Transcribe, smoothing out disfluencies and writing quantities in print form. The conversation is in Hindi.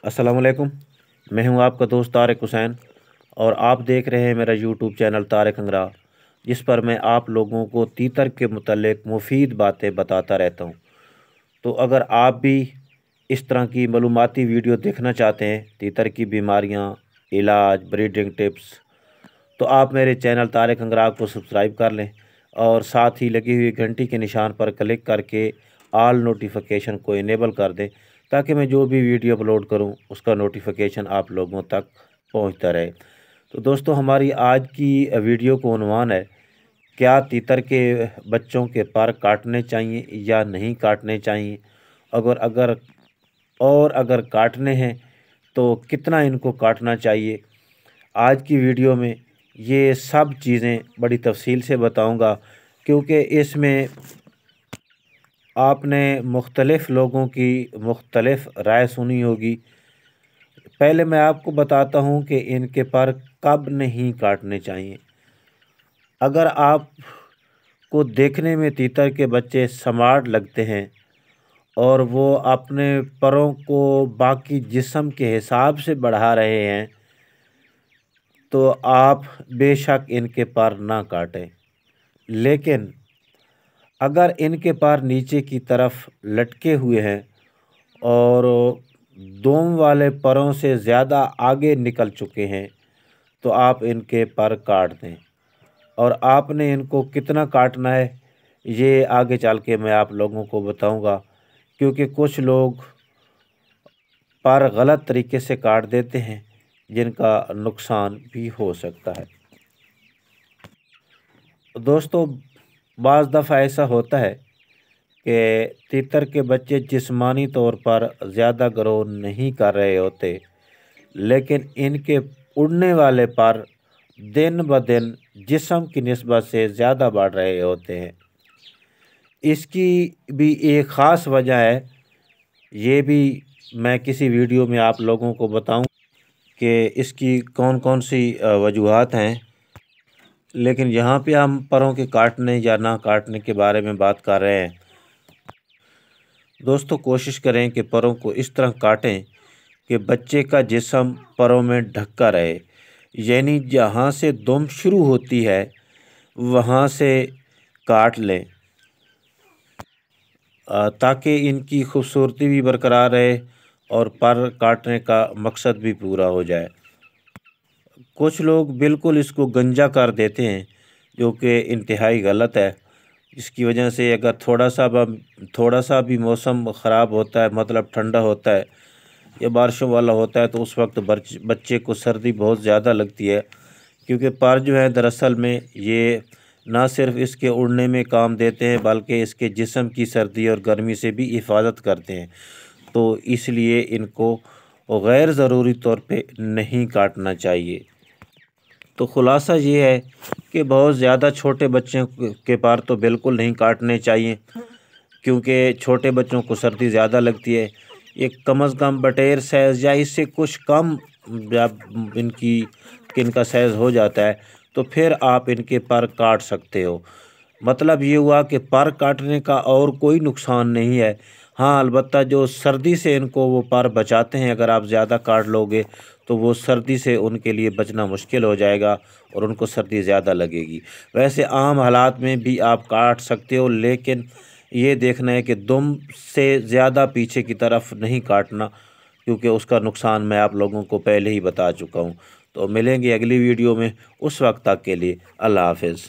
अस्सलाम वालेकुम। मैं हूं आपका दोस्त तारिक हुसैन और आप देख रहे हैं मेरा यूट्यूब चैनल तारिक अंगरा, जिस पर मैं आप लोगों को तीतर के मुतल्लिक मुफीद बातें बताता रहता हूं। तो अगर आप भी इस तरह की मालूमाती वीडियो देखना चाहते हैं, तीतर की बीमारियां, इलाज, ब्रीडिंग टिप्स, तो आप मेरे चैनल तारिक अंगरा को सब्सक्राइब कर लें और साथ ही लगी हुई घंटी के निशान पर क्लिक करके ऑल नोटिफिकेशन को इनेबल कर दें, ताकि मैं जो भी वीडियो अपलोड करूं उसका नोटिफिकेशन आप लोगों तक पहुंचता रहे। तो दोस्तों, हमारी आज की वीडियो का उन्वान है, क्या तीतर के बच्चों के पर काटने चाहिए या नहीं काटने चाहिए, अगर अगर अगर काटने हैं तो कितना इनको काटना चाहिए। आज की वीडियो में ये सब चीज़ें बड़ी तफसील से बताऊंगा, क्योंकि इसमें आपने मुख्तलिफ़ लोगों की मुख्तलिफ़ राय सुनी होगी। पहले मैं आपको बताता हूं कि इनके पर कब नहीं काटने चाहिए। अगर आपको देखने में तीतर के बच्चे स्मार्ट लगते हैं और वो अपने परों को बाकी जिस्म के हिसाब से बढ़ा रहे हैं, तो आप बेशक इनके पर ना काटें। लेकिन अगर इनके पर नीचे की तरफ लटके हुए हैं और दोम वाले परों से ज़्यादा आगे निकल चुके हैं, तो आप इनके पर काट दें। और आपने इनको कितना काटना है ये आगे चल के मैं आप लोगों को बताऊंगा, क्योंकि कुछ लोग पर गलत तरीके से काट देते हैं, जिनका नुकसान भी हो सकता है। दोस्तों, बाज़ दफ़ा ऐसा होता है कि तीतर के बच्चे जिस्मानी तौर पर ज़्यादा ग्रो नहीं कर रहे होते, लेकिन इनके उड़ने वाले पर दिन ब दिन जिस्म की निस्बत से ज़्यादा बढ़ रहे होते हैं। इसकी भी एक ख़ास वजह है, ये भी मैं किसी वीडियो में आप लोगों को बताऊं कि इसकी कौन कौन सी वजूहात हैं। लेकिन यहाँ पे हम परों के काटने या ना काटने के बारे में बात कर रहे हैं। दोस्तों, कोशिश करें कि परों को इस तरह काटें कि बच्चे का जिस्म परों में ढका रहे, यानी जहाँ से दुम शुरू होती है वहाँ से काट लें, ताकि इनकी खूबसूरती भी बरकरार रहे और पर काटने का मकसद भी पूरा हो जाए। कुछ लोग बिल्कुल इसको गंजा कर देते हैं, जो कि इंतहाई गलत है। इसकी वजह से अगर थोड़ा सा भी मौसम ख़राब होता है, मतलब ठंडा होता है या बारिशों वाला होता है, तो उस वक्त बच्चे को सर्दी बहुत ज़्यादा लगती है, क्योंकि पर जो है दरअसल में ये ना सिर्फ इसके उड़ने में काम देते हैं, बल्कि इसके जिस्म की सर्दी और गर्मी से भी हिफाजत करते हैं। तो इसलिए इनको गैर ज़रूरी तौर पे नहीं काटना चाहिए। तो ख़ुलासा ये है कि बहुत ज़्यादा छोटे बच्चों के पर तो बिल्कुल नहीं काटने चाहिए, क्योंकि छोटे बच्चों को सर्दी ज़्यादा लगती है। ये कम अज़ कम बटेर साइज़ या इससे कुछ कम जब इनका साइज़ हो जाता है, तो फिर आप इनके पर काट सकते हो। मतलब ये हुआ कि पर काटने का और कोई नुकसान नहीं है। हाँ, अलबत्ता जो सर्दी से इनको वो पर बचाते हैं, अगर आप ज़्यादा काट लोगे तो वो सर्दी से उनके लिए बचना मुश्किल हो जाएगा और उनको सर्दी ज़्यादा लगेगी। वैसे आम हालात में भी आप काट सकते हो, लेकिन ये देखना है कि दुम से ज़्यादा पीछे की तरफ नहीं काटना, क्योंकि उसका नुकसान मैं आप लोगों को पहले ही बता चुका हूँ। तो मिलेंगे अगली वीडियो में, उस वक्त तक के लिए अल्लाह हाफ़िज़।